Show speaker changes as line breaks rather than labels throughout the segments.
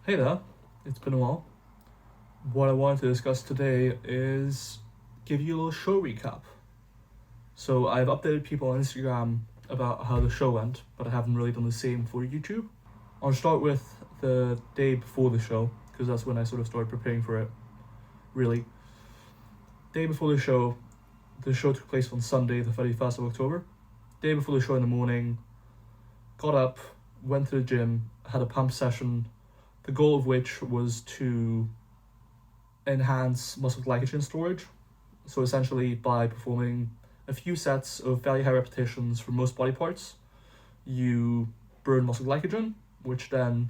Hey there, it's been a while. What I wanted to discuss today is give you a little show recap. So I've updated people on Instagram about how the show went, but I haven't really done the same for YouTube. I'll start with the day before the show, because that's when I sort of started preparing for it, really. Day before the show took place on Sunday, the 31st of October. Day before the show in the morning, got up, went to the gym, had a pump session, the goal of which was to enhance muscle glycogen storage. So essentially, by performing a few sets of fairly high repetitions for most body parts, you burn muscle glycogen, which then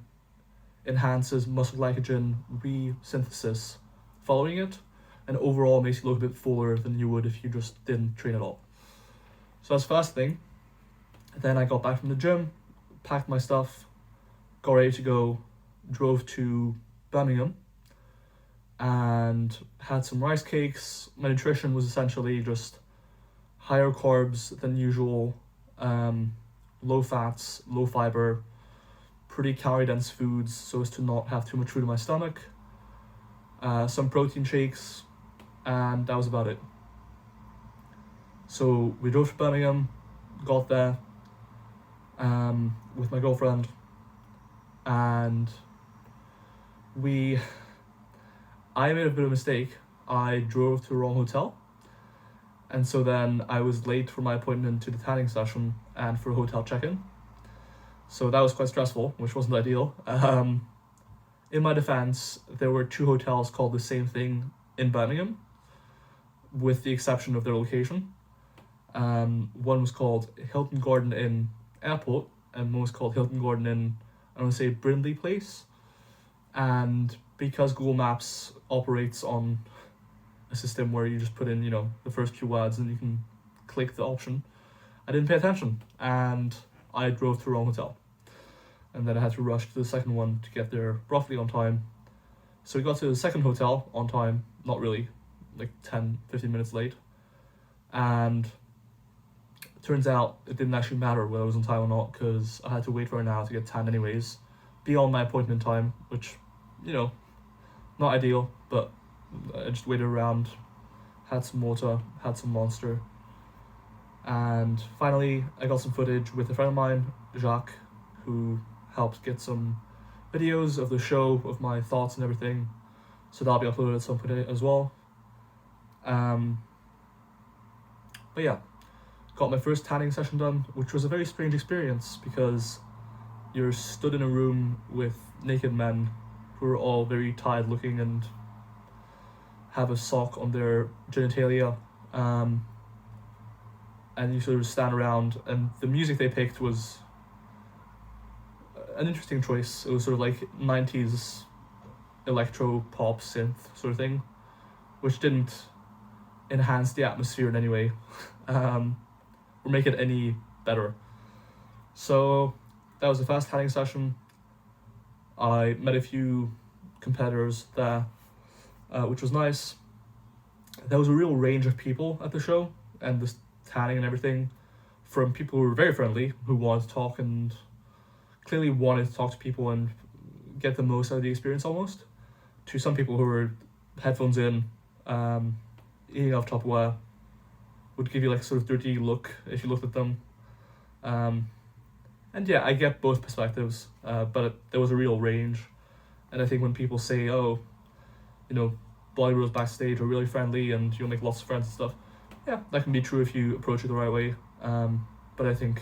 enhances muscle glycogen resynthesis following it, and overall makes you look a bit fuller than you would if you just didn't train at all. So that's the first thing. Then I got back from the gym, packed my stuff, got ready to go, drove to Birmingham, and had some rice cakes. My nutrition was essentially just higher carbs than usual, low fats, low fiber, pretty calorie dense foods so as to not have too much food in my stomach, some protein shakes, and that was about it. So we drove to Birmingham, got there with my girlfriend, and I made a bit of a mistake. I drove to the wrong hotel, and so then I was late for my appointment to the tanning session and for a hotel check-in. So that was quite stressful, which wasn't ideal. In my defense, there were two hotels called the same thing in Birmingham, with the exception of their location. One was called Hilton Garden Inn Airport, and one was called Hilton Garden Inn, I want to say Brindley Place. And because Google Maps operates on a system where you just put in, the first few words and you can click the option, I didn't pay attention and I drove to the wrong hotel. And then I had to rush to the second one to get there roughly on time. So we got to the second hotel on time, not really, like 10-15 minutes late. And it turns out it didn't actually matter whether I was on time or not, because I had to wait for an hour to get tanned anyways, beyond my appointment time, which, not ideal, but I just waited around, had some water, had some Monster, and finally I got some footage with a friend of mine, Jacques, who helped get some videos of the show, of my thoughts and everything, so that'll be uploaded at some point as well. But yeah, got my first tanning session done, which was a very strange experience because you're stood in a room with naked men who are all very tired looking and have a sock on their genitalia, and you sort of stand around, and the music they picked was an interesting choice. It was sort of like 90s electro pop synth sort of thing, which didn't enhance the atmosphere in any way or make it any better. So that was the first tanning session. I met a few competitors there, which was nice. There was a real range of people at the show and the tanning and everything, from people who were very friendly, who wanted to talk and clearly wanted to talk to people and get the most out of the experience almost, to some people who were headphones in, eating off Tupperware, would give you like sort of dirty look if you looked at them. And yeah, I get both perspectives, but there was a real range. And I think when people say, bodybuilders backstage are really friendly and you'll make lots of friends and stuff, yeah, that can be true if you approach it the right way. But I think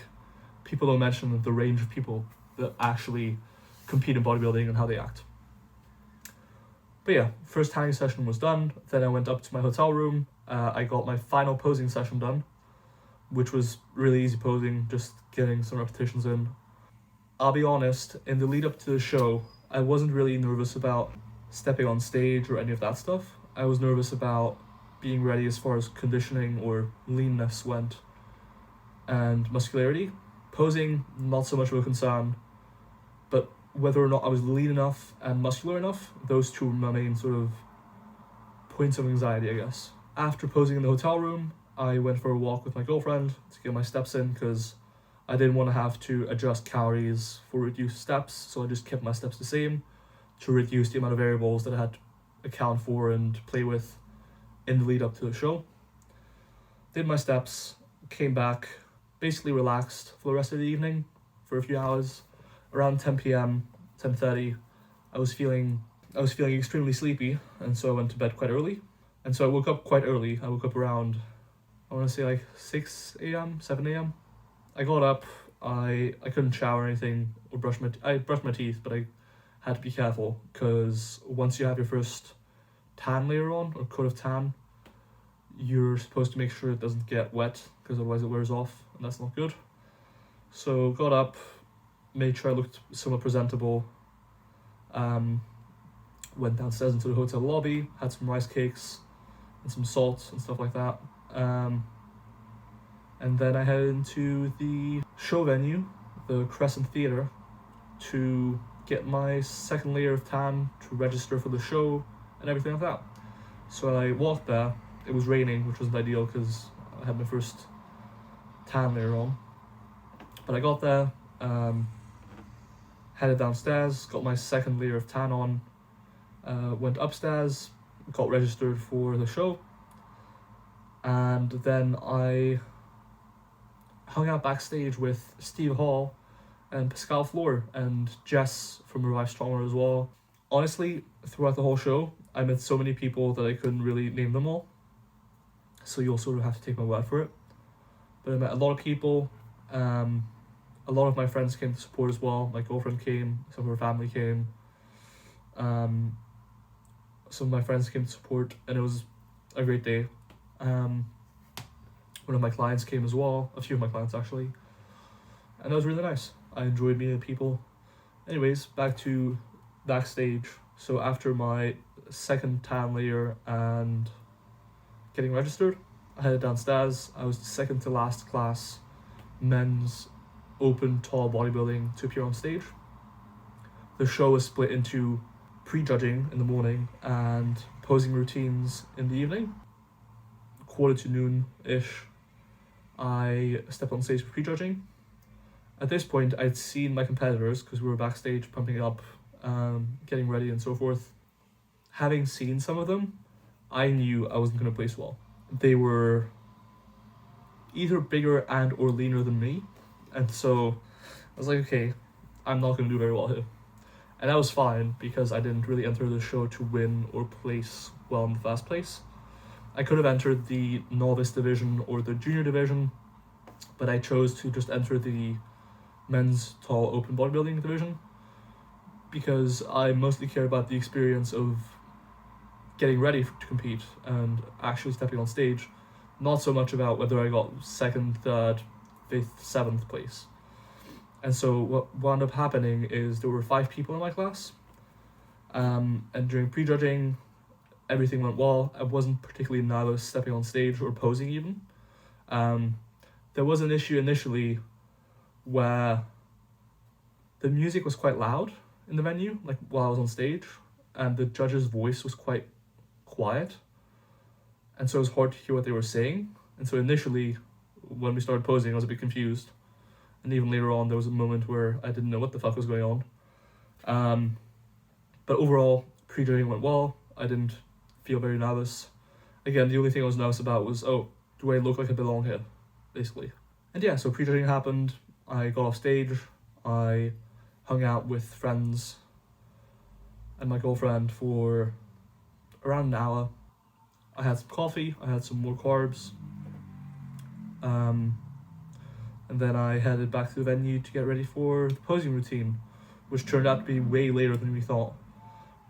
people don't mention the range of people that actually compete in bodybuilding and how they act. But yeah, first tanning session was done. Then I went up to my hotel room. I got my final posing session done, which was really easy posing, just getting some repetitions in. I'll be honest, in the lead up to the show, I wasn't really nervous about stepping on stage or any of that stuff. I was nervous about being ready as far as conditioning or leanness went, and muscularity. Posing, not so much of a concern, but whether or not I was lean enough and muscular enough, those two were my main sort of points of anxiety, I guess. After posing in the hotel room, I went for a walk with my girlfriend to get my steps in, because I didn't want to have to adjust calories for reduced steps, so I just kept my steps the same, to reduce the amount of variables that I had to account for and play with in the lead up to the show. Did my steps, came back, basically relaxed for the rest of the evening for a few hours. Around 10 p.m, 10:30, I was feeling extremely sleepy, and so I went to bed quite early. And so I woke up quite early. I woke up around, I want to say like 6 a.m, 7 a.m. I got up, I couldn't shower or anything, or I brushed my teeth, but I had to be careful, because once you have your first tan layer on, or coat of tan, you're supposed to make sure it doesn't get wet, because otherwise it wears off, and that's not good. So got up, made sure I looked somewhat presentable, went downstairs into the hotel lobby, had some rice cakes and some salt and stuff like that, and then I headed into the show venue, the Crescent Theatre, to get my second layer of tan to register for the show and everything like that. So I walked there. It was raining, which wasn't ideal because I had my first tan layer on. But I got there, headed downstairs, got my second layer of tan on, went upstairs, got registered for the show, and then I hung out backstage with Steve Hall and Pascal Floor and Jess from Revive Stronger as well. Honestly, throughout the whole show, I met so many people that I couldn't really name them all, so you'll sort of have to take my word for it. But I met a lot of people. A lot of my friends came to support as well. My girlfriend came, some of her family came. Some of my friends came to support, and it was a great day. One of my clients came as well, a few of my clients actually, and it was really nice. I enjoyed meeting people. Anyways, back to backstage. So after my second tan layer and getting registered, I headed downstairs. I was the second to last class, men's open tall bodybuilding, to appear on stage. The show was split into pre-judging in the morning and posing routines in the evening. 1:45 noon-ish, I stepped on stage for pre-judging. At this point, I'd seen my competitors, because we were backstage pumping up, getting ready and so forth. Having seen some of them, I knew I wasn't going to place well. They were either bigger and or leaner than me, and so I was like, okay, I'm not going to do very well here. And that was fine, because I didn't really enter the show to win or place well in the first place. I could have entered the novice division or the junior division, but I chose to just enter the men's tall open bodybuilding division, because I mostly care about the experience of getting ready to compete and actually stepping on stage, not so much about whether I got second, third, fifth, seventh place. And so what wound up happening is there were 5 people in my class, and during prejudging, everything went well. I wasn't particularly nervous stepping on stage or posing even. There was an issue initially where the music was quite loud in the venue, like while I was on stage, and the judge's voice was quite quiet, and so it was hard to hear what they were saying. And so initially, when we started posing, I was a bit confused, and even later on there was a moment where I didn't know what the fuck was going on. But overall, pre-judging went well. I didn't feel very nervous. Again, the only thing I was nervous about was, oh, do I look like I belong here, basically. And yeah, so pre-judging happened. I got off stage. I hung out with friends and my girlfriend for around an hour. I had some coffee, I had some more carbs, and then I headed back to the venue to get ready for the posing routine, which turned out to be way later than we thought.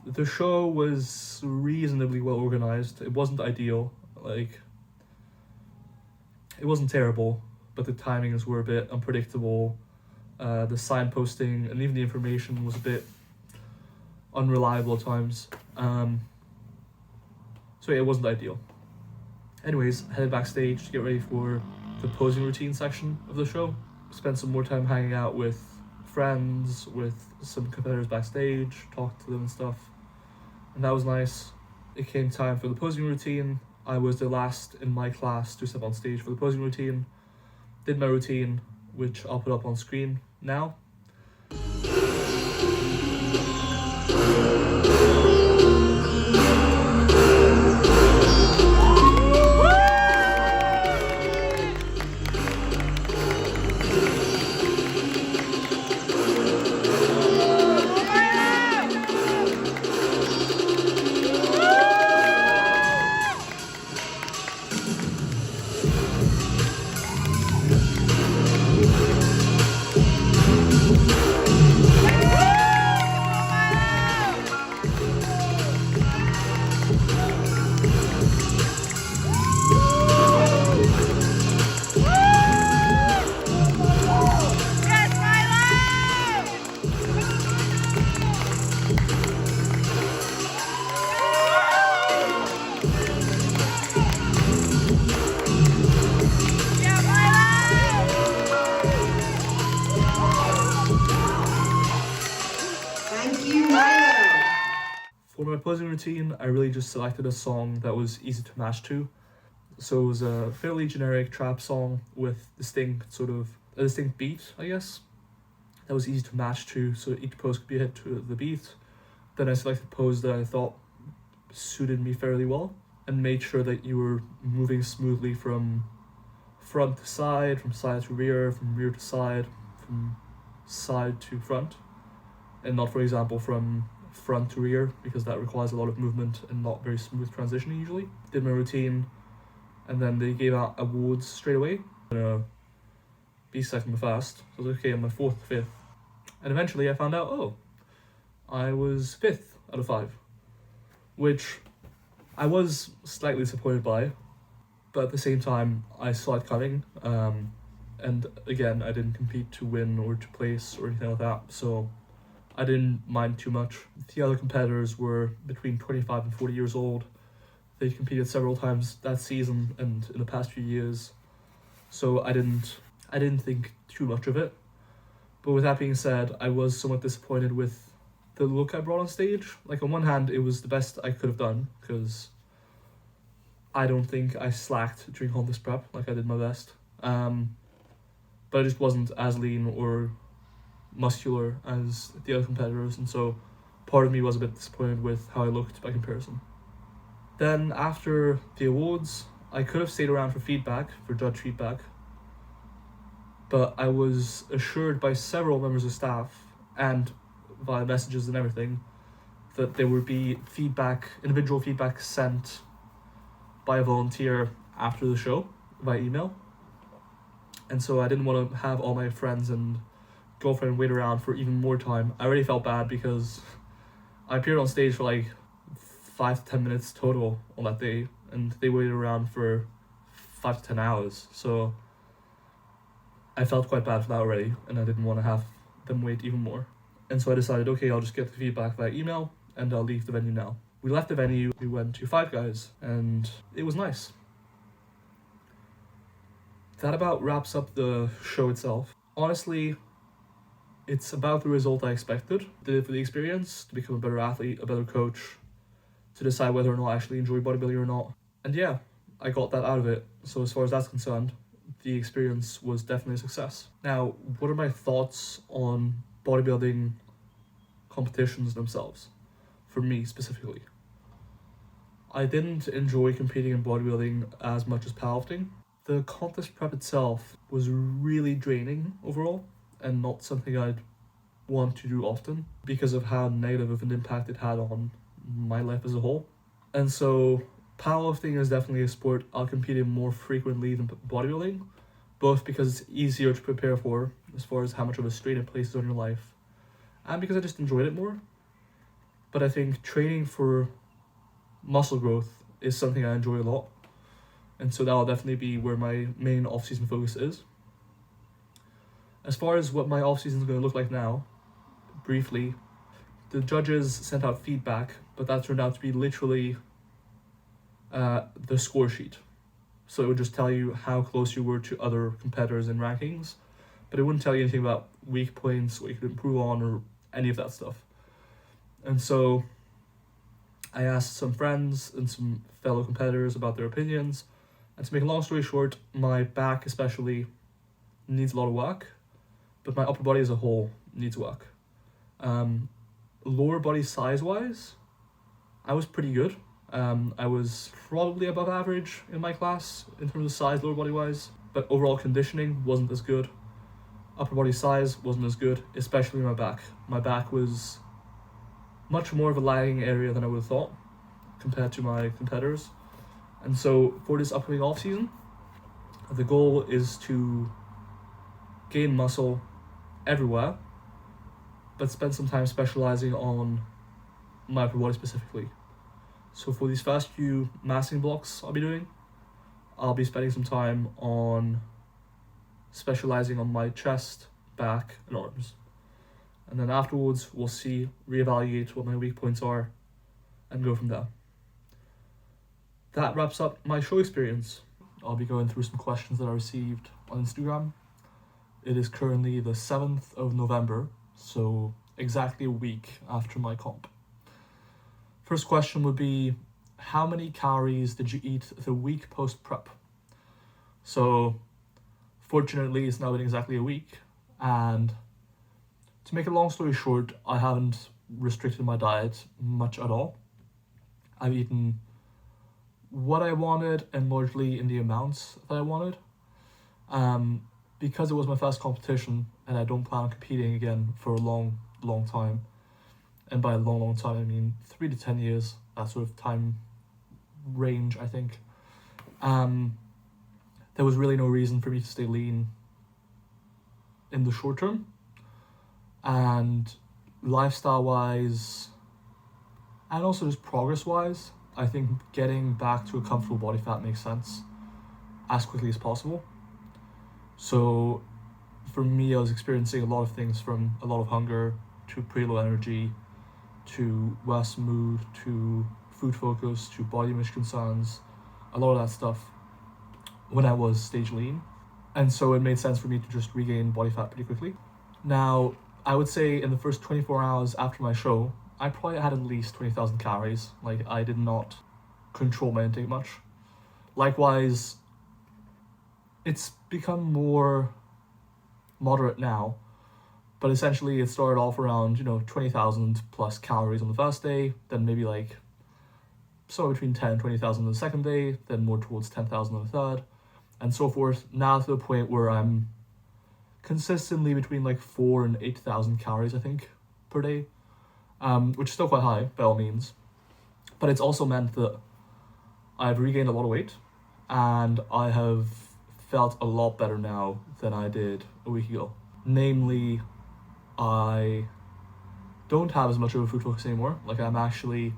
The show was reasonably well organized. It wasn't ideal, like, it wasn't terrible, but the timings were a bit unpredictable. The signposting and even the information was a bit unreliable at times. So yeah, it wasn't ideal. Anyways, headed backstage to get ready for the posing routine section of the show. Spent some more time hanging out with friends, with some competitors backstage, talked to them and stuff. And that was nice. It came time for the posing routine. I was the last in my class to step on stage for the posing routine. Did my routine, which I'll put up on screen now. For my posing routine, I really just selected a song that was easy to match to. So it was a fairly generic trap song with a distinct beat, I guess, that was easy to match to, so each pose could be hit to the beat. Then I selected a pose that I thought suited me fairly well, and made sure that you were moving smoothly from front to side, from side to rear, from rear to side, from side to front, and not, for example, from front to rear, because that requires a lot of movement and not very smooth transition usually. Did my routine, and then they gave out awards straight away. I'm gonna be second to fast, so I was okay, I'm my 4th, 5th. And eventually I found out, I was 5th out of 5, which I was slightly disappointed by, but at the same time I saw it coming, and again, I didn't compete to win or to place or anything like that, so I didn't mind too much. The other competitors were between 25 and 40 years old. They competed several times that season and in the past few years, so I didn't think too much of it. But with that being said, I was somewhat disappointed with the look I brought on stage. Like, on one hand, it was the best I could have done, because I don't think I slacked during contest prep, like I did my best. But I just wasn't as lean or muscular as the other competitors, and so part of me was a bit disappointed with how I looked by comparison. Then after the awards, I could have stayed around for judge feedback, but I was assured by several members of staff, and via messages and everything, that there would be individual feedback sent by a volunteer after the show by email. And so I didn't want to have all my friends and girlfriend wait around for even more time. I already felt bad because I appeared on stage for like 5 to 10 minutes total on that day, and they waited around for 5 to 10 hours. So I felt quite bad for that already, and I didn't want to have them wait even more. And so I decided, okay, I'll just get the feedback via email, and I'll leave the venue now. We left the venue, we went to Five Guys, and it was nice. That about wraps up the show itself. Honestly, it's about the result I expected. Did it for the experience, to become a better athlete, a better coach, to decide whether or not I actually enjoy bodybuilding or not. And yeah, I got that out of it. So as far as that's concerned, the experience was definitely a success. Now, what are my thoughts on bodybuilding competitions themselves? For me specifically, I didn't enjoy competing in bodybuilding as much as powerlifting. The contest prep itself was really draining overall, and not something I'd want to do often because of how negative of an impact it had on my life as a whole. And so powerlifting is definitely a sport I'll compete in more frequently than bodybuilding, both because it's easier to prepare for as far as how much of a strain it places on your life, and because I just enjoyed it more. But I think training for muscle growth is something I enjoy a lot, and so that'll definitely be where my main off-season focus is. As far as what my off-season is going to look like now, briefly, the judges sent out feedback, but that turned out to be literally the score sheet. So it would just tell you how close you were to other competitors in rankings, but it wouldn't tell you anything about weak points, what you could improve on, or any of that stuff. And so I asked some friends and some fellow competitors about their opinions, and to make a long story short, my back especially needs a lot of work, but my upper body as a whole needs work. Lower body size-wise, I was pretty good. I was probably above average in my class in terms of size, lower body-wise, but overall conditioning wasn't as good. Upper body size wasn't as good, especially my back. My back was much more of a lagging area than I would have thought compared to my competitors. And so for this upcoming off-season, the goal is to gain muscle everywhere, but spend some time specializing on my upper body specifically. So for these first few massing blocks I'll be doing, I'll be spending some time on specializing on my chest, back, and arms. And then afterwards, we'll reevaluate what my weak points are, and go from there. That wraps up my show experience. I'll be going through some questions that I received on Instagram. It is currently the 7th of November, so exactly a week after my comp. First question would be, how many calories did you eat the week post-prep? So, fortunately, it's now been exactly a week, and to make a long story short, I haven't restricted my diet much at all. I've eaten what I wanted and largely in the amounts that I wanted. Because it was my first competition and I don't plan on competing again for a long time, and by a long time I mean 3 to 10 years, that sort of time range, I think. There was really no reason for me to stay lean in the short term, and lifestyle wise and also just progress wise, I think getting back to a comfortable body fat makes sense as quickly as possible. So for me, I was experiencing a lot of things, from a lot of hunger to pretty low energy to worse mood to food focus to body image concerns, a lot of that stuff when I was stage lean. And so it made sense for me to just regain body fat pretty quickly. Now, I would say in the first 24 hours after my show, I probably had at least 20,000 calories. Like, I did not control my intake much. Likewise, it's become more moderate now, but essentially it started off around 20,000 plus calories on the first day, then maybe like somewhere between 10 and 20,000 on the second day, then more towards 10,000 on the third, and so forth. Now to the point where I'm consistently between like 4 and 8,000 calories, I think, per day, which is still quite high by all means, but it's also meant that I've regained a lot of weight and I have felt a lot better now than I did a week ago. Namely, I don't have as much of a food focus anymore. Like, I'm actually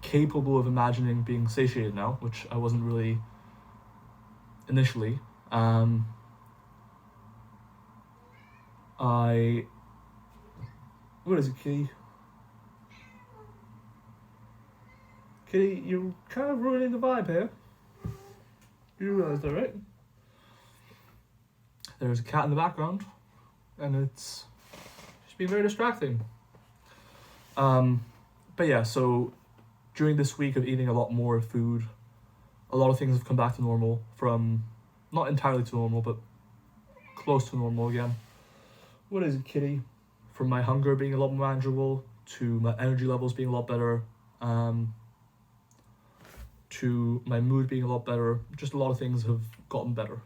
capable of imagining being satiated now, which I wasn't really initially. What is it, Kitty? Kitty, you're kind of ruining the vibe here. You realize that, right? There's a cat in the background, and it's just being very distracting. But yeah, so during this week of eating a lot more food, a lot of things have come back to normal, from not entirely to normal, but close to normal again. What is it, Kitty? From my hunger being a lot more manageable, to my energy levels being a lot better, to my mood being a lot better. Just a lot of things have gotten better.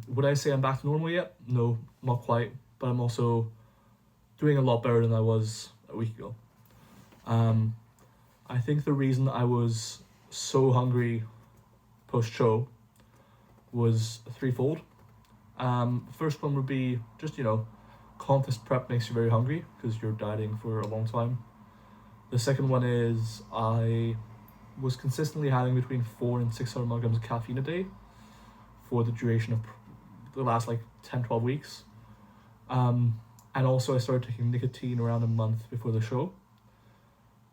Would I say I'm back to normal yet? No, not quite, but I'm also doing a lot better than I was a week ago. I think the reason I was so hungry post-show was threefold. First one would be just, contest prep makes you very hungry because you're dieting for a long time. The second one is I was consistently having between 400 and 600 milligrams of caffeine a day for the duration of the last 10-12 weeks. And also I started taking nicotine around a month before the show.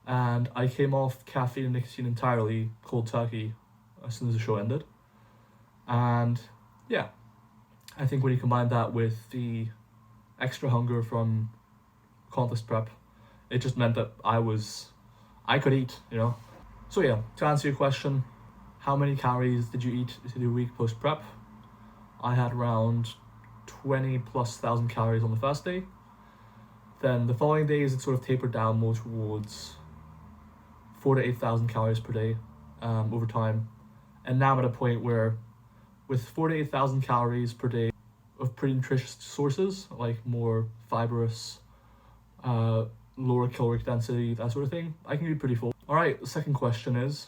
And I came off caffeine and nicotine entirely, cold turkey, as soon as the show ended. And yeah, I think when you combine that with the extra hunger from contest prep, it just meant that I could eat, So yeah, to answer your question, how many calories did you eat the week post-prep? I had around 20,000+ calories on the first day. Then the following days, it sort of tapered down more towards 4,000 to 8,000 calories per day over time. And now I'm at a point where, with 4,000 to 8,000 calories per day of pretty nutritious sources, like more fibrous, lower caloric density, that sort of thing, I can be pretty full. All right, the second question is,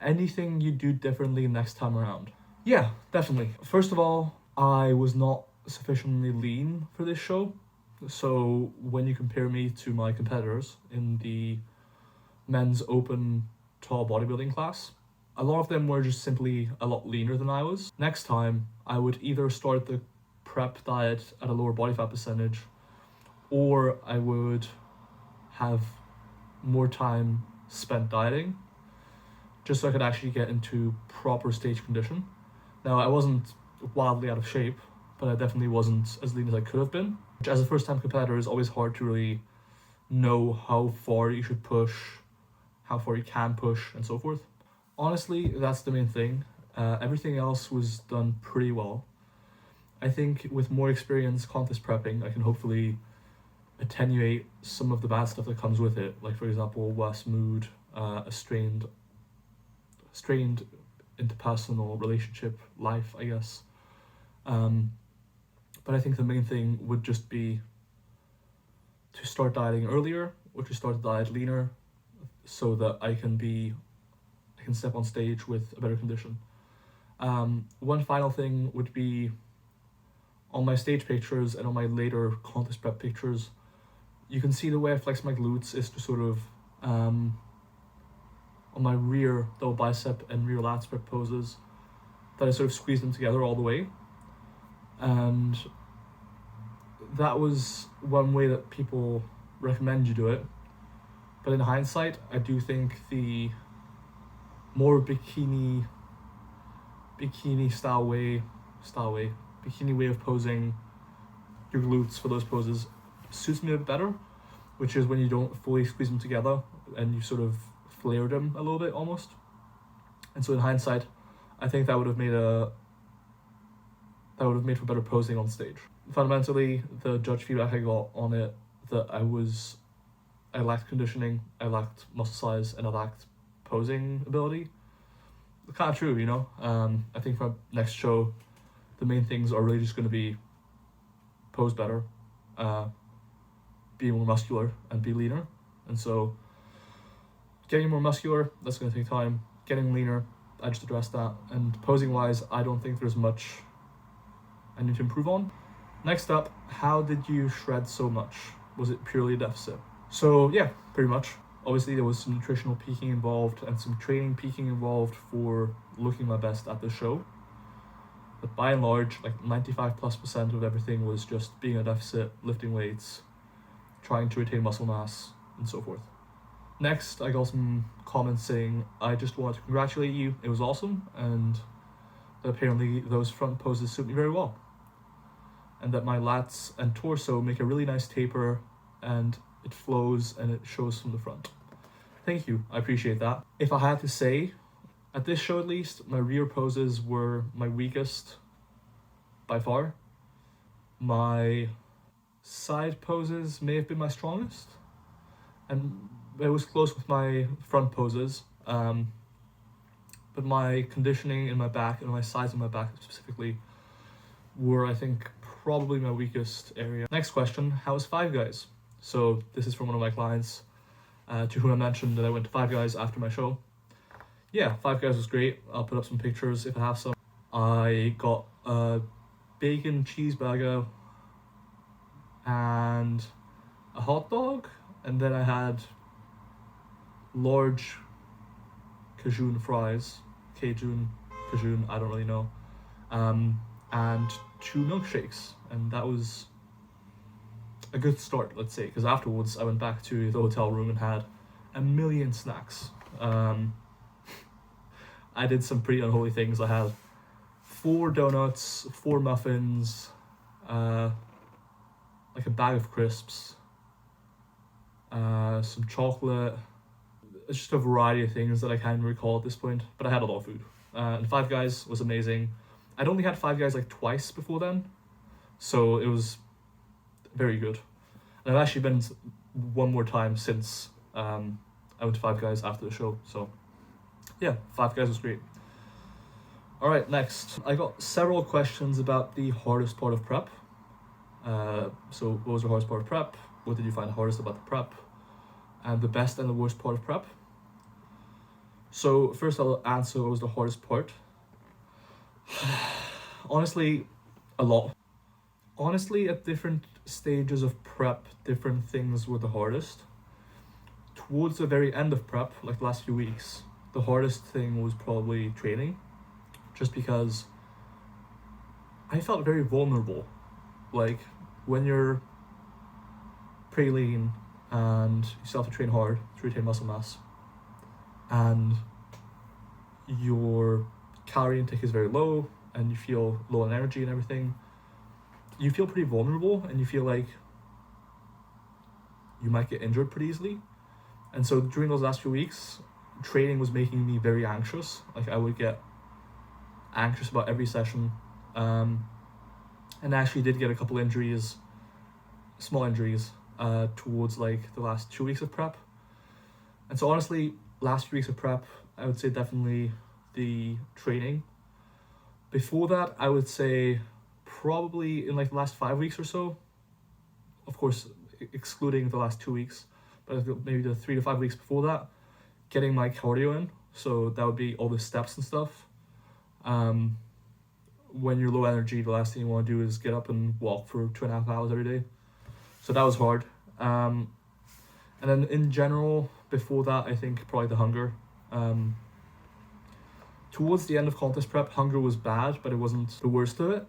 anything you do differently next time around? Yeah, definitely. First of all, I was not sufficiently lean for this show. So when you compare me to my competitors in the men's open tall bodybuilding class, a lot of them were just simply a lot leaner than I was. Next time, I would either start the prep diet at a lower body fat percentage, or I would have more time spent dieting, just so I could actually get into proper stage condition. Now, I wasn't wildly out of shape, but I definitely wasn't as lean as I could have been, which as a first-time competitor is always hard to really know how far you should push how far you can push, and so forth. Honestly, that's the main thing. Everything else was done pretty well. I think with more experience contest prepping, I can hopefully attenuate some of the bad stuff that comes with it. Like, for example, worse mood, a strained interpersonal relationship life, I guess. But I think the main thing would just be to start dieting earlier, or to start the diet leaner, so that I can step on stage with a better condition. One final thing would be, on my stage pictures and on my later contest prep pictures, you can see the way I flex my glutes is to sort of, on my rear double bicep and rear lat spread poses, that I sort of squeeze them together all the way. And that was one way that people recommend you do it. But in hindsight, I do think the more bikini way of posing your glutes for those poses suits me a bit better, which is when you don't fully squeeze them together and you sort of flare them a little bit almost. And so in hindsight, I think that would have made for better posing on stage. Fundamentally, the judge feedback I got on it, that I lacked conditioning, I lacked muscle size, and I lacked posing ability. Kind of true, you know. I think for our next show, the main things are really just going to be pose better, be more muscular, and be leaner. And so getting more muscular, that's going to take time. Getting leaner, I just addressed that. And posing wise, I don't think there's much I need to improve on. Next up, how did you shred so much? Was it purely a deficit? So yeah, pretty much. Obviously there was some nutritional peaking involved and some training peaking involved for looking my best at the show. But by and large, like 95+% of everything was just being a deficit, lifting weights, trying to retain muscle mass, and so forth. Next, I got some comments saying, I just wanted to congratulate you, it was awesome, and that apparently those front poses suit me very well. And that my lats and torso make a really nice taper, and it flows and it shows from the front. Thank you, I appreciate that. If I had to say, at this show at least, my rear poses were my weakest by far. My side poses may have been my strongest, and it was close with my front poses. But my conditioning in my back and my sides of my back specifically were, I think, probably my weakest area. Next question, how was Five Guys? So this is from one of my clients, to whom I mentioned that I went to Five Guys after my show. Yeah, Five Guys was great. I'll put up some pictures if I have some. I got a bacon cheeseburger and a hot dog, and then I had large Cajun fries, Cajun, I don't really know, and 2 milkshakes, and that was a good start, let's say, because afterwards I went back to the hotel room and had a million snacks. I did some pretty unholy things. I had 4 donuts, 4 muffins, like a bag of crisps, some chocolate. It's just a variety of things that I can't recall at this point, but I had a lot of food. And Five Guys was amazing. I'd only had Five Guys like twice before then, so it was very good. And I've actually been one more time since I went to Five Guys after the show, so yeah, Five Guys was great. Alright, next. I got several questions about the hardest part of prep. So what was the hardest part of prep? What did you find hardest about the prep? And the best and the worst part of prep. So first I'll answer what was the hardest part. Honestly, a lot. Honestly, at different stages of prep, different things were the hardest. Towards the very end of prep, like the last few weeks, the hardest thing was probably training, just because I felt very vulnerable. Like, when you're pretty lean and you still have to train hard to retain muscle mass, and your calorie intake is very low, and you feel low on energy and everything, you feel pretty vulnerable, and you feel like you might get injured pretty easily. And so during those last few weeks, training was making me very anxious. Like I would get anxious about every session. And I actually did get a couple injuries, small injuries, towards like the last 2 weeks of prep. And so honestly, last few weeks of prep, I would say definitely the training. Before that, I would say probably in like the last 5 weeks or so, of course, excluding the last 2 weeks, but maybe the 3 to 5 weeks before that, getting my cardio in. So that would be all the steps and stuff. When you're low energy, the last thing you want to do is get up and walk for 2.5 hours every day. So that was hard. And then in general, before that, I think probably the hunger. Towards the end of contest prep, hunger was bad, but it wasn't the worst of it.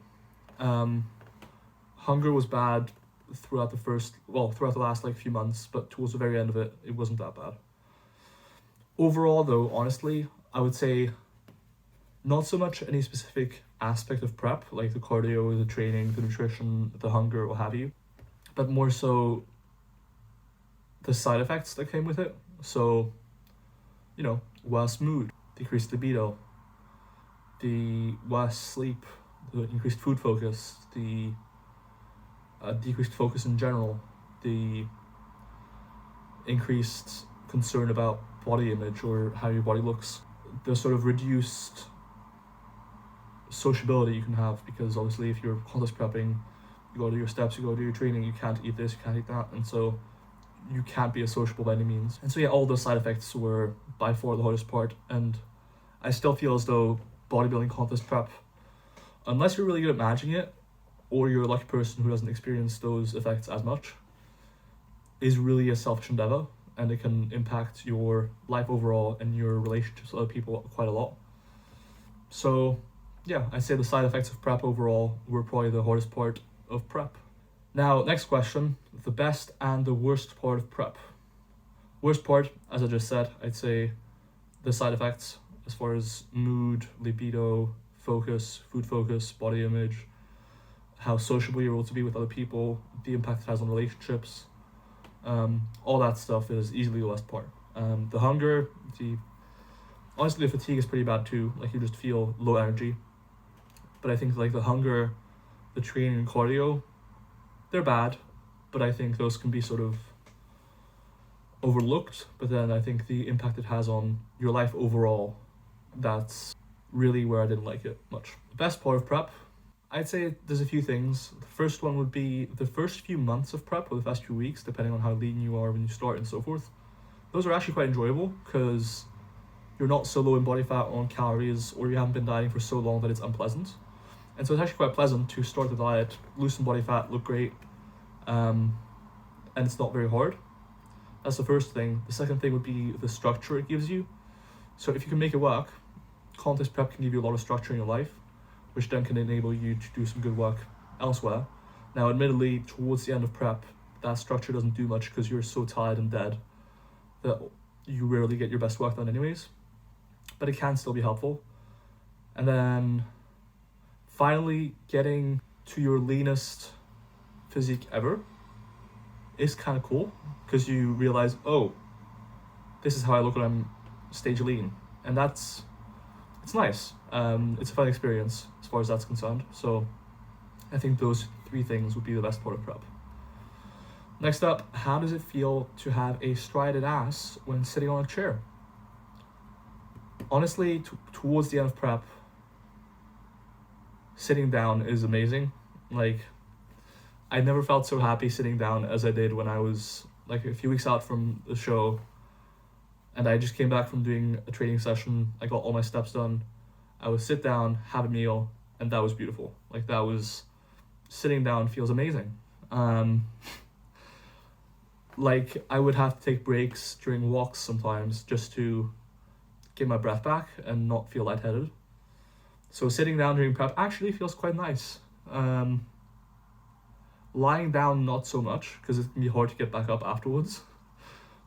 Hunger was bad throughout the last like few months, but towards the very end of it, it wasn't that bad. Overall though, honestly, I would say not so much any specific aspect of prep, like the cardio, the training, the nutrition, the hunger, what have you, but more so the side effects that came with it. So, worse mood, decreased libido, the worse sleep, the increased food focus, the decreased focus in general, the increased concern about body image or how your body looks, the sort of reduced sociability you can have, because obviously if you're contest prepping, you go to your steps, you go to your training, you can't eat this, you can't eat that, and so you can't be as sociable by any means. And so yeah, all those side effects were by far the hardest part, and I still feel as though bodybuilding contest prep, unless you're really good at managing it, or you're a lucky person who doesn't experience those effects as much, is really a selfish endeavor, and it can impact your life overall and your relationships with other people quite a lot. So yeah, I'd say the side effects of prep overall were probably the hardest part of prep. Now, next question, the best and the worst part of prep. Worst part, as I just said, I'd say the side effects as far as mood, libido, focus, food focus, body image, how sociable you're able to be with other people, the impact it has on relationships, all that stuff is easily the worst part. The hunger, honestly the fatigue is pretty bad too, like you just feel low energy. But I think like the hunger, the training and cardio, they're bad, but I think those can be sort of overlooked. But then I think the impact it has on your life overall, that's really where I didn't like it much. The best part of prep, I'd say there's a few things. The first one would be the first few months of prep, or the first few weeks, depending on how lean you are when you start and so forth. Those are actually quite enjoyable because you're not so low in body fat or on calories, or you haven't been dieting for so long that it's unpleasant. And so it's actually quite pleasant to start the diet, lose some body fat, look great, and it's not very hard. That's the first thing. The second thing would be the structure it gives you. So if you can make it work, contest prep can give you a lot of structure in your life, which then can enable you to do some good work elsewhere. Now, admittedly, towards the end of prep, that structure doesn't do much because you're so tired and dead that you rarely get your best work done anyways, but it can still be helpful. And then finally, getting to your leanest physique ever is kind of cool because you realize, oh, this is how I look when I'm stage lean, and it's nice. It's a fun experience as far as that's concerned. So I think those three things would be the best part of prep. Next up, how does it feel to have a striated ass when sitting on a chair? Honestly, towards the end of prep, sitting down is amazing. Like, I never felt so happy sitting down as I did when I was like a few weeks out from the show, and I just came back from doing a training session. I got all my steps done. I would sit down, have a meal, and that was beautiful. Like, that was, sitting down feels amazing. Like, I would have to take breaks during walks sometimes just to get my breath back and not feel lightheaded. So sitting down during prep actually feels quite nice. Lying down, not so much, because it can be hard to get back up afterwards.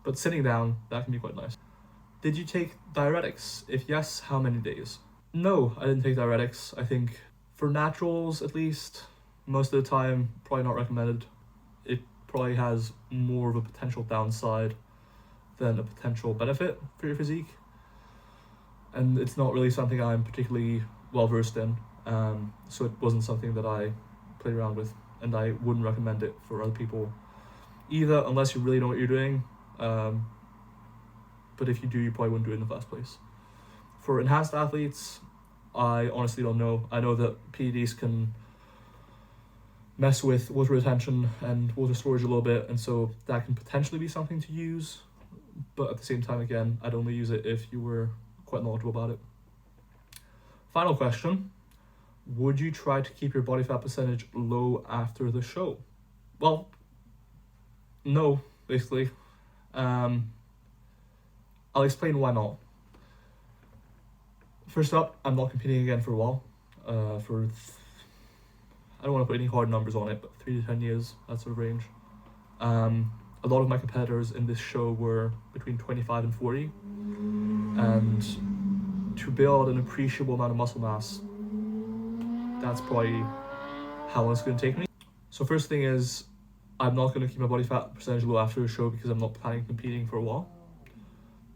But sitting down, that can be quite nice. Did you take diuretics? If yes, how many days? No, I didn't take diuretics. I think for naturals, at least, most of the time, probably not recommended. It probably has more of a potential downside than a potential benefit for your physique. And it's not really something I'm particularly well versed in, so it wasn't something that I played around with, and I wouldn't recommend it for other people either, unless you really know what you're doing. But if you do, you probably wouldn't do it in the first place. For enhanced athletes, I honestly don't know. I know that PEDs can mess with water retention and water storage a little bit, and so that can potentially be something to use. But at the same time, again, I'd only use it if you were quite knowledgeable about it. Final question. Would you try to keep your body fat percentage low after the show? Well, no, basically. I'll explain why not. First up, I'm not competing again for a while. I don't want to put any hard numbers on it, but 3 to 10 years, that sort of range. A lot of my competitors in this show were between 25 and 40. And to build an appreciable amount of muscle mass, that's probably how long it's going to take me. So first thing is, I'm not going to keep my body fat percentage low after a show because I'm not planning on competing for a while.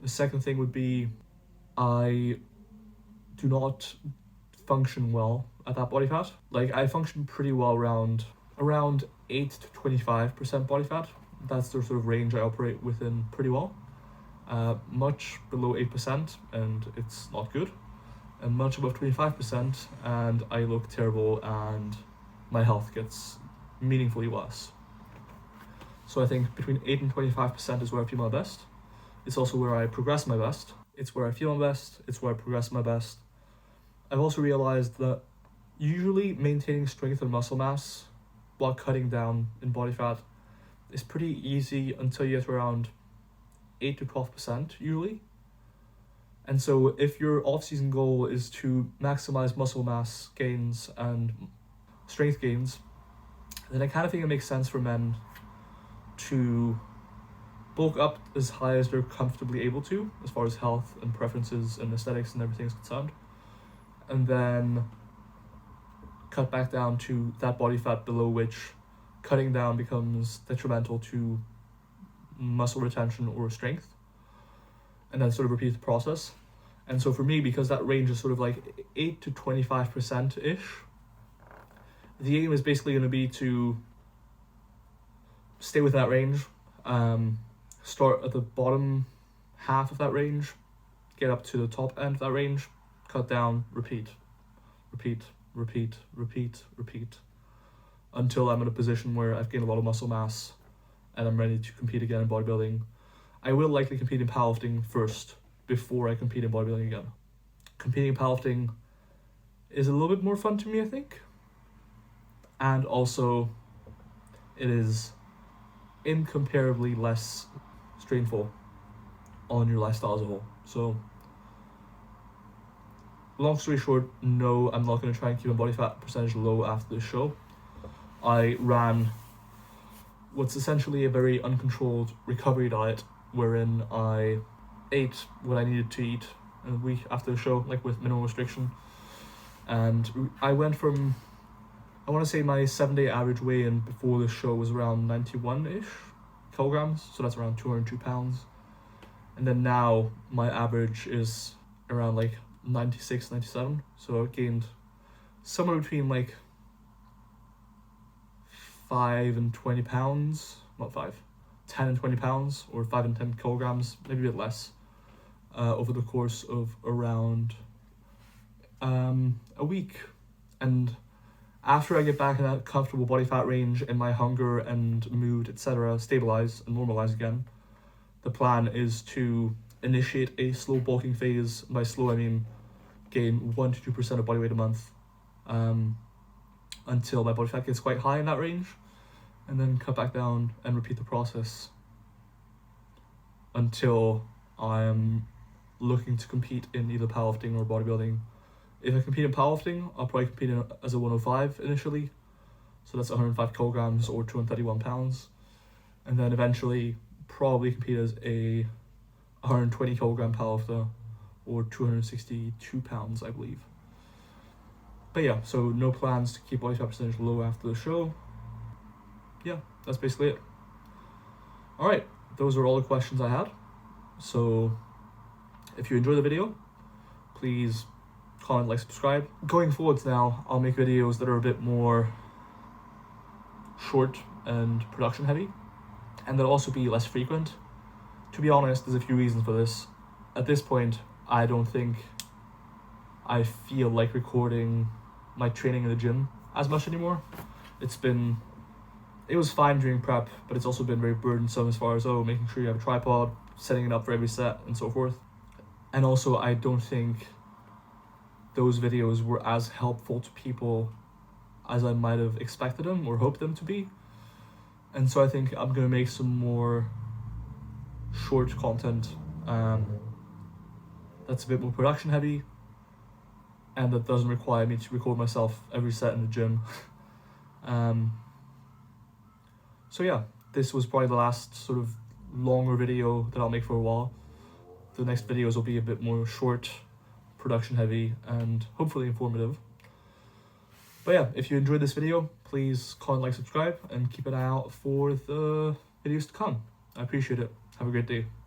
The second thing would be, I do not function well at that body fat. Like, I function pretty well around 8 to 25% body fat. That's the sort of range I operate within pretty well. Much below 8% and it's not good, and much above 25% and I look terrible and my health gets meaningfully worse. So I think between 8 and 25% is where I feel my best. It's also where I progress my best. It's where I feel my best. It's where I progress my best. I've also realized that usually maintaining strength and muscle mass while cutting down in body fat is pretty easy until you get around 8 to 12% usually. And so if your off-season goal is to maximize muscle mass gains and strength gains, then I kind of think it makes sense for men to bulk up as high as they're comfortably able to, as far as health and preferences and aesthetics and everything is concerned, and then cut back down to that body fat below which cutting down becomes detrimental to muscle retention or strength, and then sort of repeat the process. And so for me, because that range is sort of like 8 to 25%-ish, the aim is basically going to be to stay with that range, start at the bottom half of that range, get up to the top end of that range, cut down, repeat, until I'm in a position where I've gained a lot of muscle mass and I'm ready to compete again in bodybuilding. I will likely compete in powerlifting first before I compete in bodybuilding again. Competing in powerlifting is a little bit more fun to me, I think. And also, it is incomparably less strainful on your lifestyle as a whole. So, long story short, no, I'm not going to try and keep my body fat percentage low after the show. I ran what's essentially a very uncontrolled recovery diet, wherein I ate what I needed to eat in a week after the show, like with minimal restriction. And I went from, I want to say my 7-day average weigh-in before the show was around 91-ish kilograms, so that's around 202 pounds. And then now my average is around like 96, 97, so I gained somewhere between like 5 and 20 pounds, not 5, 10 and 20 pounds, or 5 and 10 kilograms, maybe a bit less, over the course of around a week. And after I get back in that comfortable body fat range and my hunger and mood, etc., stabilize and normalize again, the plan is to initiate a slow bulking phase. By slow, I mean gain 1 to 2% of body weight a month, until my body fat gets quite high in that range, and then cut back down and repeat the process until I am looking to compete in either powerlifting or bodybuilding. If I compete in powerlifting, I'll probably compete as a 105 initially, so that's 105 kilograms or 231 pounds, and then eventually probably compete as a 120 kilogram powerlifter or 262 pounds, I believe. But yeah, so no plans to keep body fat percentage low after the show. Yeah, that's basically it. Alright, those are all the questions I had. So if you enjoy the video, please comment, like, subscribe. Going forwards now, I'll make videos that are a bit more short and production heavy, and they'll also be less frequent. To be honest, there's a few reasons for this. At this point, I don't think I feel like recording my training in the gym as much anymore. It was fine during prep, but it's also been very burdensome as far as making sure you have a tripod, setting it up for every set, and so forth. And also, I don't think those videos were as helpful to people as I might have expected them or hoped them to be. And so I think I'm gonna make some more short content that's a bit more production heavy and that doesn't require me to record myself every set in the gym. So yeah, this was probably the last sort of longer video that I'll make for a while. The next videos will be a bit more short, production heavy, and hopefully informative. But yeah, if you enjoyed this video, please comment, like, subscribe, and keep an eye out for the videos to come. I appreciate it. Have a great day.